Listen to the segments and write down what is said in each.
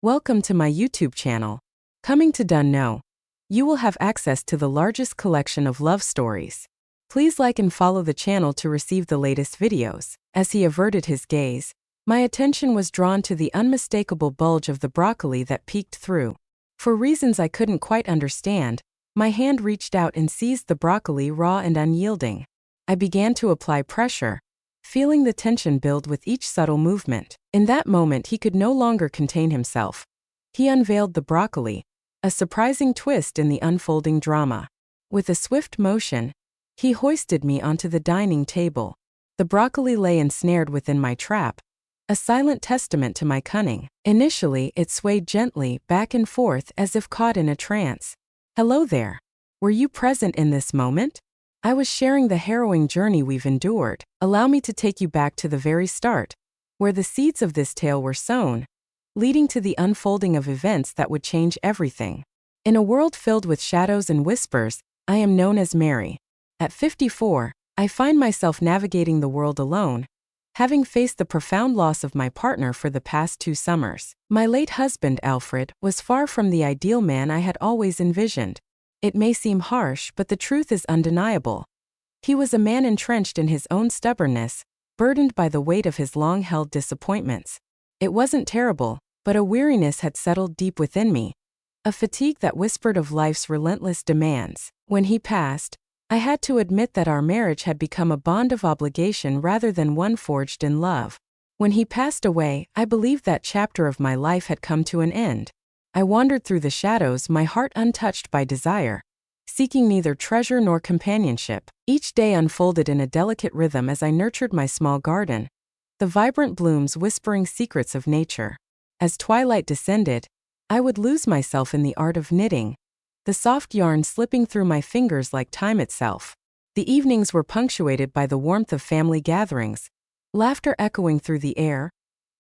Welcome to my YouTube channel. Coming to Dunno. You will have access to the largest collection of love stories. Please like and follow the channel to receive the latest videos. As he averted his gaze, my attention was drawn to the unmistakable bulge of the broccoli that peeked through. For reasons I couldn't quite understand, my hand reached out and seized the broccoli raw and unyielding. I began to apply pressure, feeling the tension build with each subtle movement. In that moment he could no longer contain himself. He unveiled the broccoli, a surprising twist in the unfolding drama. With a swift motion, he hoisted me onto the dining table. The broccoli lay ensnared within my trap, a silent testament to my cunning. Initially, it swayed gently back and forth as if caught in a trance. Hello there. Were you present in this moment? I was sharing the harrowing journey we've endured. Allow me to take you back to the very start, where the seeds of this tale were sown, leading to the unfolding of events that would change everything. In a world filled with shadows and whispers, I am known as Mary. At 54, I find myself navigating the world alone, having faced the profound loss of my partner for the past 2 summers. My late husband, Alfred, was far from the ideal man I had always envisioned. It may seem harsh, but the truth is undeniable. He was a man entrenched in his own stubbornness, burdened by the weight of his long-held disappointments. It wasn't terrible, but a weariness had settled deep within me, a fatigue that whispered of life's relentless demands. When he passed, I had to admit that our marriage had become a bond of obligation rather than one forged in love. When he passed away, I believed that chapter of my life had come to an end. I wandered through the shadows, my heart untouched by desire, seeking neither treasure nor companionship. Each day unfolded in a delicate rhythm as I nurtured my small garden, the vibrant blooms whispering secrets of nature. As twilight descended, I would lose myself in the art of knitting, the soft yarn slipping through my fingers like time itself. The evenings were punctuated by the warmth of family gatherings, laughter echoing through the air,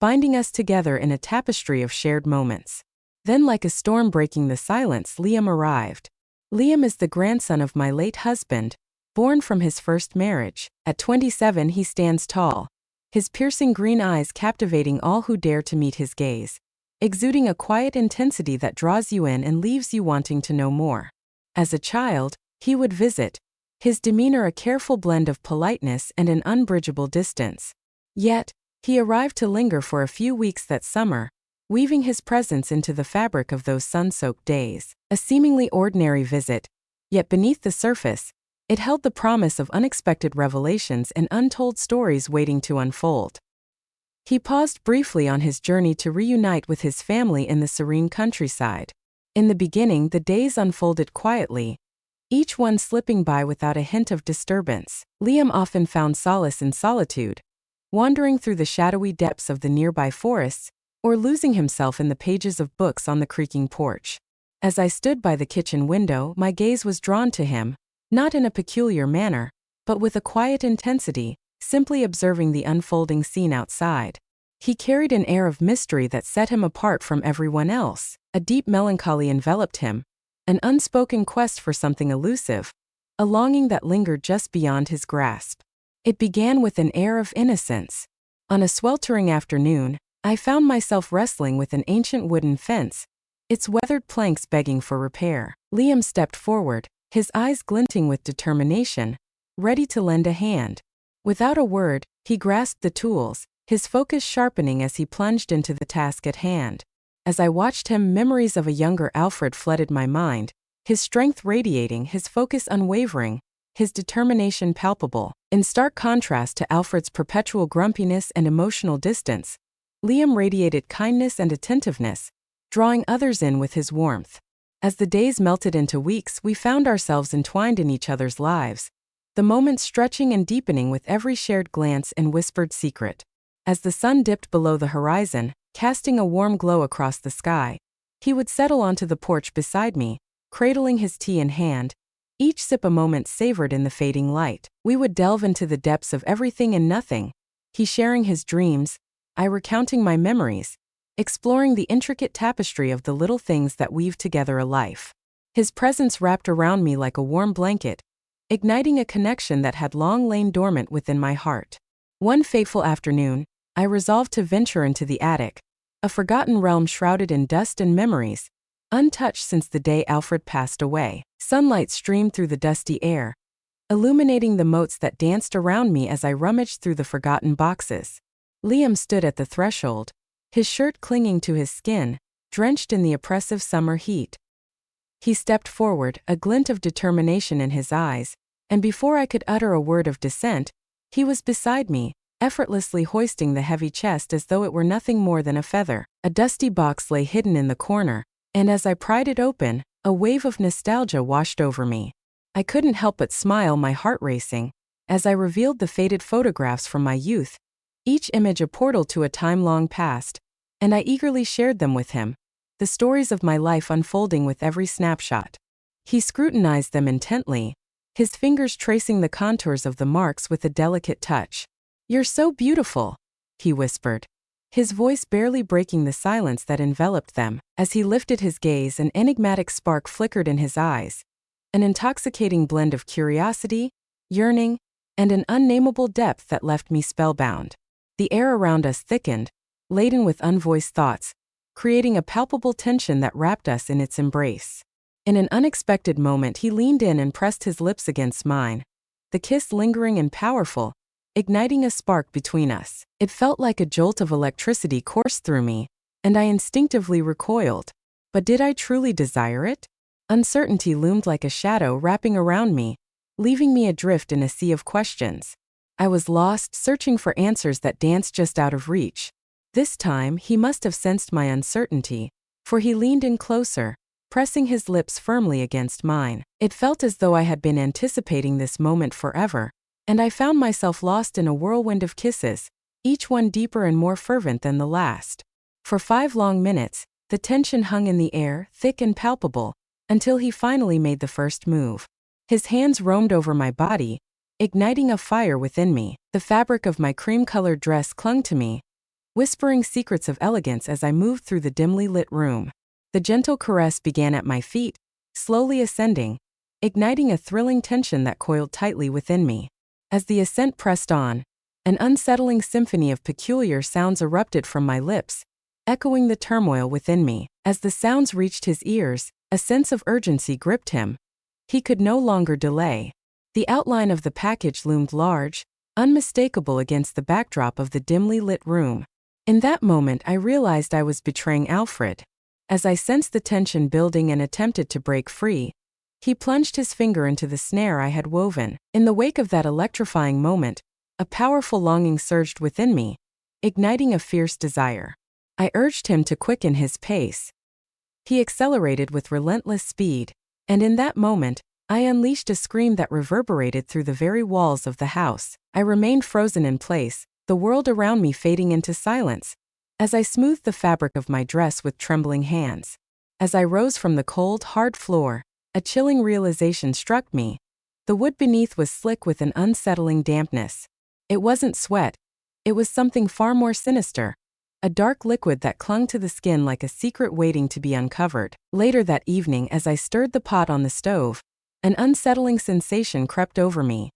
binding us together in a tapestry of shared moments. Then, like a storm breaking the silence, Liam arrived. Liam is the grandson of my late husband, born from his first marriage. At 27 he stands tall, his piercing green eyes captivating all who dare to meet his gaze, exuding a quiet intensity that draws you in and leaves you wanting to know more. As a child, he would visit, his demeanor a careful blend of politeness and an unbridgeable distance. Yet, he arrived to linger for a few weeks that summer, weaving his presence into the fabric of those sun-soaked days. A seemingly ordinary visit, yet beneath the surface, it held the promise of unexpected revelations and untold stories waiting to unfold. He paused briefly on his journey to reunite with his family in the serene countryside. In the beginning, the days unfolded quietly, each one slipping by without a hint of disturbance. Liam often found solace in solitude, wandering through the shadowy depths of the nearby forests, or losing himself in the pages of books on the creaking porch. As I stood by the kitchen window, my gaze was drawn to him, not in a peculiar manner, but with a quiet intensity, simply observing the unfolding scene outside. He carried an air of mystery that set him apart from everyone else. A deep melancholy enveloped him, an unspoken quest for something elusive, a longing that lingered just beyond his grasp. It began with an air of innocence. On a sweltering afternoon, I found myself wrestling with an ancient wooden fence, its weathered planks begging for repair. Liam stepped forward, his eyes glinting with determination, ready to lend a hand. Without a word, he grasped the tools, his focus sharpening as he plunged into the task at hand. As I watched him, memories of a younger Alfred flooded my mind, his strength radiating, his focus unwavering, his determination palpable. In stark contrast to Alfred's perpetual grumpiness and emotional distance, Liam radiated kindness and attentiveness, drawing others in with his warmth. As the days melted into weeks, we found ourselves entwined in each other's lives, the moments stretching and deepening with every shared glance and whispered secret. As the sun dipped below the horizon, casting a warm glow across the sky, he would settle onto the porch beside me, cradling his tea in hand, each sip a moment savored in the fading light. We would delve into the depths of everything and nothing, he sharing his dreams, I recounting my memories, exploring the intricate tapestry of the little things that weave together a life. His presence wrapped around me like a warm blanket, igniting a connection that had long lain dormant within my heart. One fateful afternoon, I resolved to venture into the attic, a forgotten realm shrouded in dust and memories, untouched since the day Alfred passed away. Sunlight streamed through the dusty air, illuminating the motes that danced around me as I rummaged through the forgotten boxes. Liam stood at the threshold, his shirt clinging to his skin, drenched in the oppressive summer heat. He stepped forward, a glint of determination in his eyes, and before I could utter a word of dissent, he was beside me, effortlessly hoisting the heavy chest as though it were nothing more than a feather. A dusty box lay hidden in the corner, and as I pried it open, a wave of nostalgia washed over me. I couldn't help but smile, my heart racing, as I revealed the faded photographs from my youth, each image a portal to a time long past, and I eagerly shared them with him, the stories of my life unfolding with every snapshot. He scrutinized them intently, his fingers tracing the contours of the marks with a delicate touch. "You're so beautiful," he whispered, his voice barely breaking the silence that enveloped them. As he lifted his gaze, an enigmatic spark flickered in his eyes, an intoxicating blend of curiosity, yearning, and an unnameable depth that left me spellbound. The air around us thickened, laden with unvoiced thoughts, creating a palpable tension that wrapped us in its embrace. In an unexpected moment, he leaned in and pressed his lips against mine, the kiss lingering and powerful, igniting a spark between us. It felt like a jolt of electricity coursed through me, and I instinctively recoiled. But did I truly desire it? Uncertainty loomed like a shadow wrapping around me, leaving me adrift in a sea of questions. I was lost, searching for answers that danced just out of reach. This time, he must have sensed my uncertainty, for he leaned in closer, pressing his lips firmly against mine. It felt as though I had been anticipating this moment forever, and I found myself lost in a whirlwind of kisses, each one deeper and more fervent than the last. For 5 long minutes, the tension hung in the air, thick and palpable, until he finally made the first move. His hands roamed over my body, igniting a fire within me. The fabric of my cream-colored dress clung to me, whispering secrets of elegance as I moved through the dimly lit room. The gentle caress began at my feet, slowly ascending, igniting a thrilling tension that coiled tightly within me. As the ascent pressed on, an unsettling symphony of peculiar sounds erupted from my lips, echoing the turmoil within me. As the sounds reached his ears, a sense of urgency gripped him. He could no longer delay. The outline of the package loomed large, unmistakable against the backdrop of the dimly lit room. In that moment, I realized I was betraying Alfred. As I sensed the tension building and attempted to break free, he plunged his finger into the snare I had woven. In the wake of that electrifying moment, a powerful longing surged within me, igniting a fierce desire. I urged him to quicken his pace. He accelerated with relentless speed, and in that moment, I unleashed a scream that reverberated through the very walls of the house. I remained frozen in place, the world around me fading into silence, as I smoothed the fabric of my dress with trembling hands. As I rose from the cold, hard floor, a chilling realization struck me. The wood beneath was slick with an unsettling dampness. It wasn't sweat. It was something far more sinister. A dark liquid that clung to the skin like a secret waiting to be uncovered. Later that evening, as I stirred the pot on the stove, an unsettling sensation crept over me.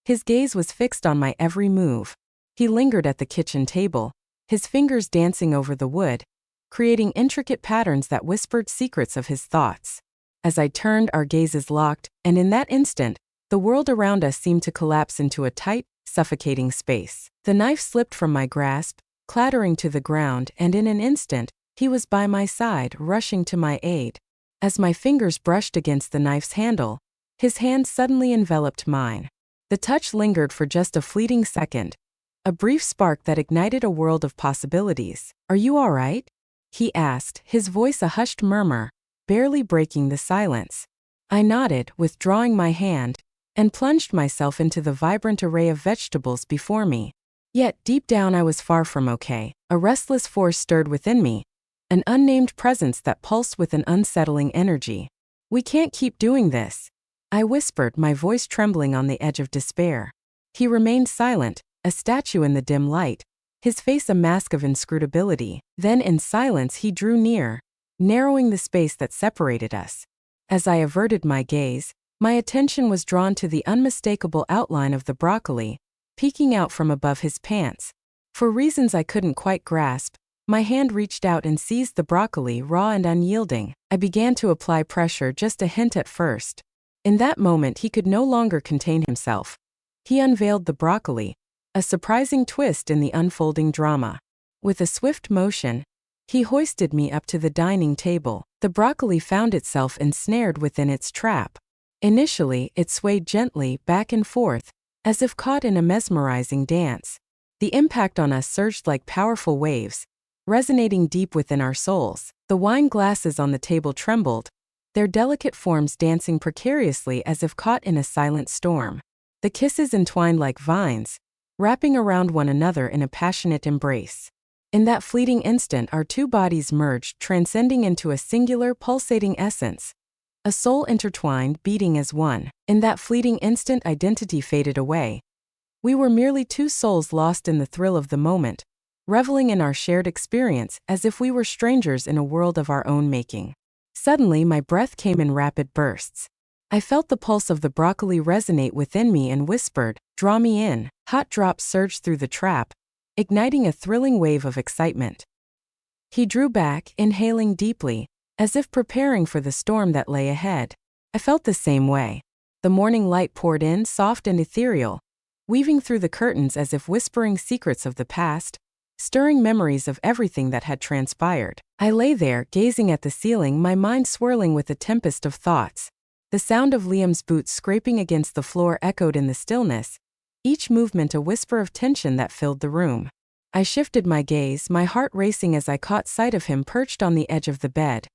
His gaze was fixed on my every move. He lingered at the kitchen table, his fingers dancing over the wood, creating intricate patterns that whispered secrets of his thoughts. As I turned, our gazes locked, and in that instant, the world around us seemed to collapse into a tight, suffocating space. The knife slipped from my grasp, clattering to the ground, and in an instant, he was by my side, rushing to my aid. As my fingers brushed against the knife's handle, his hand suddenly enveloped mine. The touch lingered for just a fleeting second, a brief spark that ignited a world of possibilities. "Are you all right?" he asked, his voice a hushed murmur, barely breaking the silence. I nodded, withdrawing my hand, and plunged myself into the vibrant array of vegetables before me. Yet, deep down, I was far from okay. A restless force stirred within me, an unnamed presence that pulsed with an unsettling energy. "We can't keep doing this," I whispered, my voice trembling on the edge of despair. He remained silent, a statue in the dim light, his face a mask of inscrutability. Then in silence he drew near, narrowing the space that separated us. As I averted my gaze, my attention was drawn to the unmistakable outline of the broccoli, peeking out from above his pants. For reasons I couldn't quite grasp, My hand reached out and seized the broccoli, raw and unyielding. I began to apply pressure, just a hint at first. In that moment, he could no longer contain himself. He unveiled the broccoli, a surprising twist in the unfolding drama. With a swift motion, he hoisted me up to the dining table. The broccoli found itself ensnared within its trap. Initially, it swayed gently back and forth, as if caught in a mesmerizing dance. The impact on us surged like powerful waves, resonating deep within our souls. The wine glasses on the table trembled, their delicate forms dancing precariously as if caught in a silent storm. The kisses entwined like vines, wrapping around one another in a passionate embrace. In that fleeting instant, our two bodies merged, transcending into a singular, pulsating essence. A soul intertwined, beating as one. In that fleeting instant, identity faded away. We were merely two souls lost in the thrill of the moment, reveling in our shared experience as if we were strangers in a world of our own making. Suddenly, my breath came in rapid bursts. I felt the pulse of the broccoli resonate within me and whispered, "Draw me in." Hot drops surged through the trap, igniting a thrilling wave of excitement. He drew back, inhaling deeply, as if preparing for the storm that lay ahead. I felt the same way. The morning light poured in, soft and ethereal, weaving through the curtains as if whispering secrets of the past, stirring memories of everything that had transpired. I lay there, gazing at the ceiling, my mind swirling with a tempest of thoughts. The sound of Liam's boots scraping against the floor echoed in the stillness, each movement a whisper of tension that filled the room. I shifted my gaze, my heart racing as I caught sight of him perched on the edge of the bed.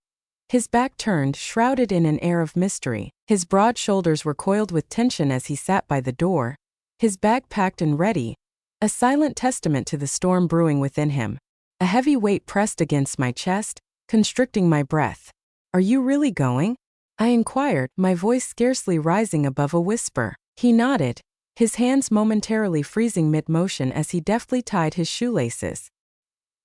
His back turned, shrouded in an air of mystery. His broad shoulders were coiled with tension as he sat by the door, his bag packed and ready, a silent testament to the storm brewing within him. A heavy weight pressed against my chest, constricting my breath. "Are you really going?" I inquired, my voice scarcely rising above a whisper. He nodded, his hands momentarily freezing mid-motion as he deftly tied his shoelaces.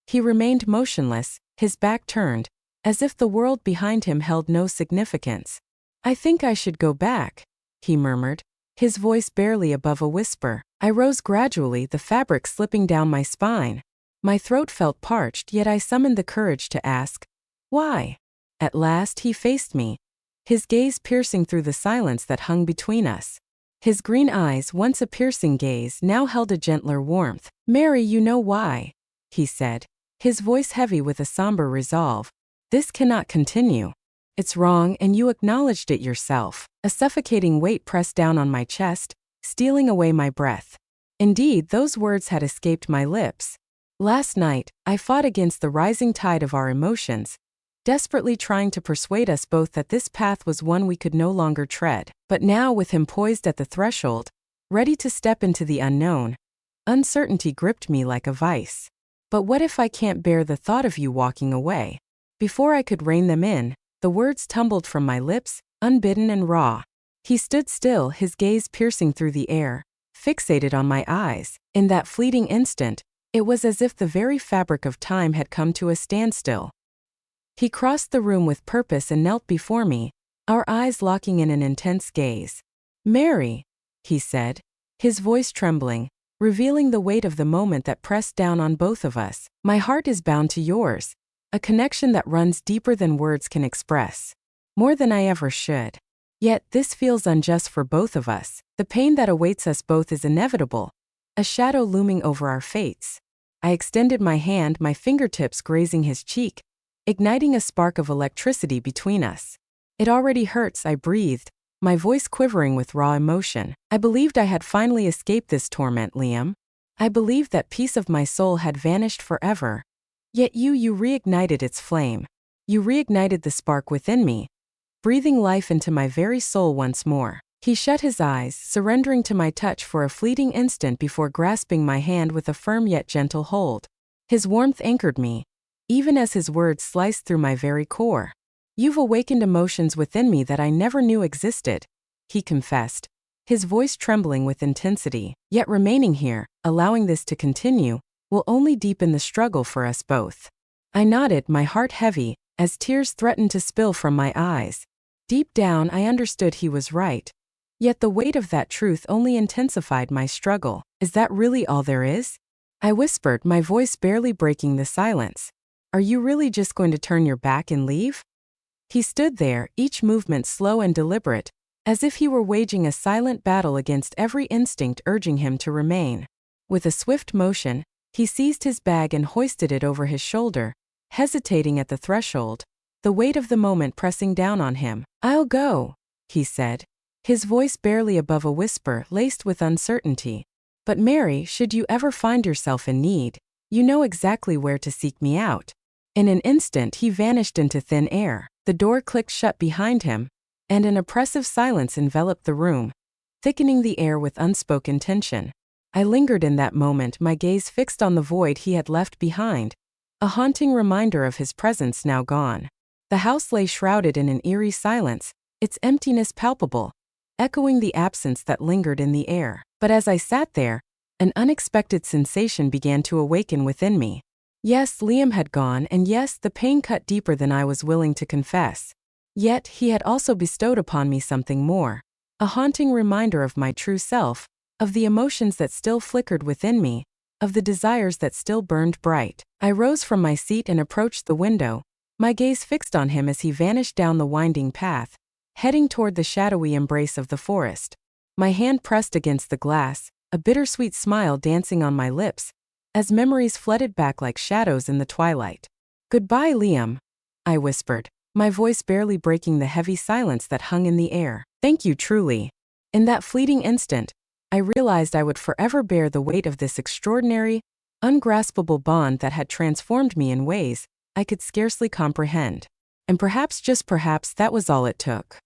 He remained motionless, his back turned, as if the world behind him held no significance. "I think I should go back," he murmured, his voice barely above a whisper. I rose gradually, the fabric slipping down my spine. My throat felt parched, yet I summoned the courage to ask, "Why?" At last he faced me, his gaze piercing through the silence that hung between us. His green eyes, once a piercing gaze, now held a gentler warmth. "Mary, you know why," he said, his voice heavy with a somber resolve. "This cannot continue. It's wrong, and you acknowledged it yourself." A suffocating weight pressed down on my chest, stealing away my breath. Indeed, those words had escaped my lips. Last night, I fought against the rising tide of our emotions, desperately trying to persuade us both that this path was one we could no longer tread. But now, with him poised at the threshold, ready to step into the unknown, uncertainty gripped me like a vice. "But what if I can't bear the thought of you walking away?" Before I could rein them in, the words tumbled from my lips, unbidden and raw. He stood still, his gaze piercing through the air, fixated on my eyes. In that fleeting instant, it was as if the very fabric of time had come to a standstill. He crossed the room with purpose and knelt before me, our eyes locking in an intense gaze. "Mary," he said, his voice trembling, revealing the weight of the moment that pressed down on both of us. "My heart is bound to yours, a connection that runs deeper than words can express, more than I ever should. Yet this feels unjust for both of us. The pain that awaits us both is inevitable, a shadow looming over our fates." I extended my hand, my fingertips grazing his cheek, igniting a spark of electricity between us. "It already hurts," I breathed, my voice quivering with raw emotion. "I believed I had finally escaped this torment, Liam. I believed that piece of my soul had vanished forever. Yet you reignited its flame. You reignited the spark within me, breathing life into my very soul once more." He shut his eyes, surrendering to my touch for a fleeting instant before grasping my hand with a firm yet gentle hold. His warmth anchored me, even as his words sliced through my very core. "You've awakened emotions within me that I never knew existed," he confessed, his voice trembling with intensity. "Yet remaining here, allowing this to continue, will only deepen the struggle for us both." I nodded, my heart heavy, as tears threatened to spill from my eyes. Deep down, I understood he was right. Yet the weight of that truth only intensified my struggle. "Is that really all there is?" I whispered, my voice barely breaking the silence. Are you really just going to turn your back and leave? He stood there, each movement slow and deliberate, as if he were waging a silent battle against every instinct urging him to remain. With a swift motion, he seized his bag and hoisted it over his shoulder, hesitating at the threshold, the weight of the moment pressing down on him. "I'll go," he said, his voice barely above a whisper laced with uncertainty. "But Mary, should you ever find yourself in need, you know exactly where to seek me out." In an instant he vanished into thin air. The door clicked shut behind him, and an oppressive silence enveloped the room, thickening the air with unspoken tension. I lingered in that moment, my gaze fixed on the void he had left behind, a haunting reminder of his presence now gone. The house lay shrouded in an eerie silence, its emptiness palpable, echoing the absence that lingered in the air. But as I sat there, an unexpected sensation began to awaken within me. Yes, Liam had gone, and yes, the pain cut deeper than I was willing to confess. Yet, he had also bestowed upon me something more, a haunting reminder of my true self, of the emotions that still flickered within me, of the desires that still burned bright. I rose from my seat and approached the window, my gaze fixed on him as he vanished down the winding path, heading toward the shadowy embrace of the forest. My hand pressed against the glass, a bittersweet smile dancing on my lips, as memories flooded back like shadows in the twilight. "Goodbye, Liam," I whispered, my voice barely breaking the heavy silence that hung in the air. "Thank you truly." In that fleeting instant, I realized I would forever bear the weight of this extraordinary, ungraspable bond that had transformed me in ways I could scarcely comprehend. And perhaps, just perhaps, that was all it took.